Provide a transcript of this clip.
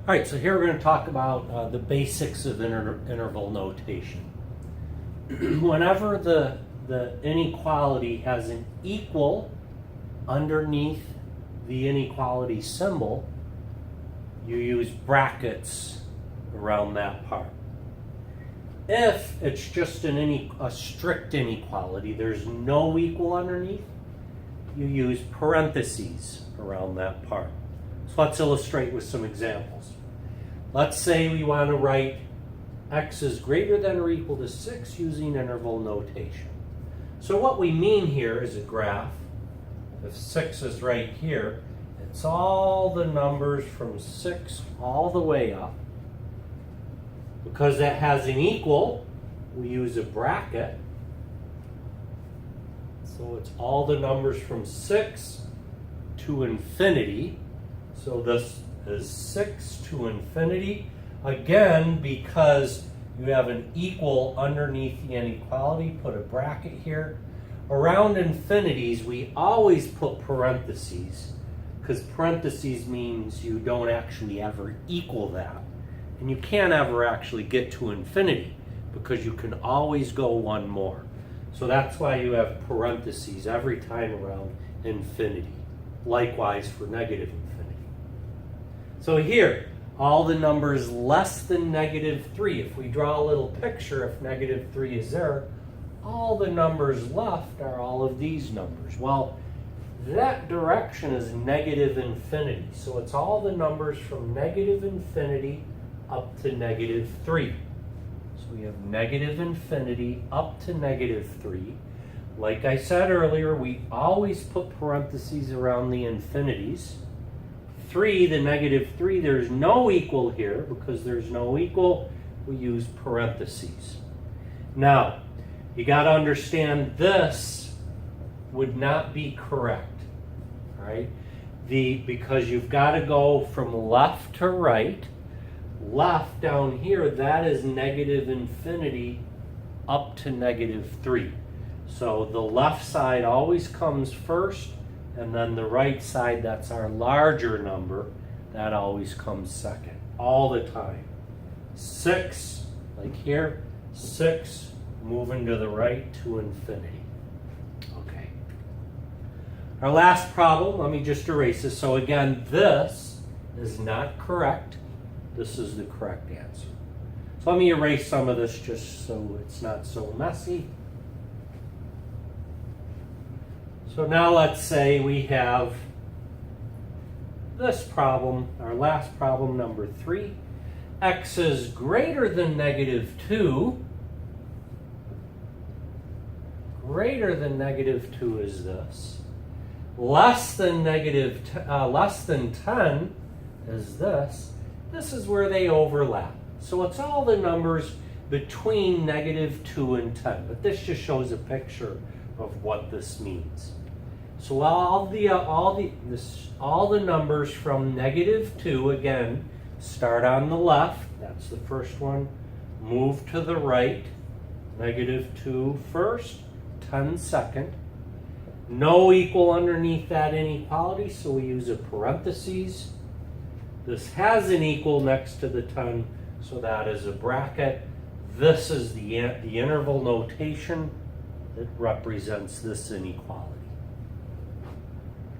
All right, so here we're going to talk about the basics of interval notation. Whenever the inequality has an equal underneath the inequality symbol, you use brackets around that part. If it's just a strict inequality, there's no equal underneath, you use parentheses around that part. So let's illustrate with some examples. Let's say we want to write x is greater than or equal to 6 using interval notation. So what we mean here is a graph. If 6 is right here, it's all the numbers from 6 all the way up. Because that has an equal, we use a bracket. So it's all the numbers from 6 to infinity. So this is 6 to infinity. Again, because you have an equal underneath the inequality, put a bracket here. Around infinities, we always put parentheses, because parentheses means you don't actually ever equal that. And you can't ever actually get to infinity, because you can always go one more. So that's why you have parentheses every time around infinity. Likewise for negative infinity. So here, all the numbers less than -3. If we draw a little picture, if -3 is there, all the numbers left are all of these numbers. Well, that direction is negative infinity. So it's all the numbers from negative infinity up to -3. So we have negative infinity up to -3. Like I said earlier, we always put parentheses around the infinities. 3, the -3, there's no equal here. Because there's no equal, we use parentheses. Now, you got to understand this would not be correct. All right? Because you've got to go from left to right. Left down here, that is negative infinity up to -3. So the left side always comes first, and then the right side, that's our larger number, that always comes second, all the time. 6, like here, 6 moving to the right to infinity. Okay. Our last problem, let me just erase this. So again, this is not correct. This is the correct answer. So let me erase some of this just so it's not so messy. So now let's say we have this problem, our last problem, number 3. X is greater than -2. Greater than -2 is this. Less than 10 is this. This is where they overlap. So it's all the numbers between -2 and 10. But this just shows a picture of what this means. So all the numbers from -2, again, start on the left. That's the first one. Move to the right. -2 first, 10 second. No equal underneath that inequality, so we use a parentheses. This has an equal next to the 10, so that is a bracket. This is the interval notation that represents this inequality.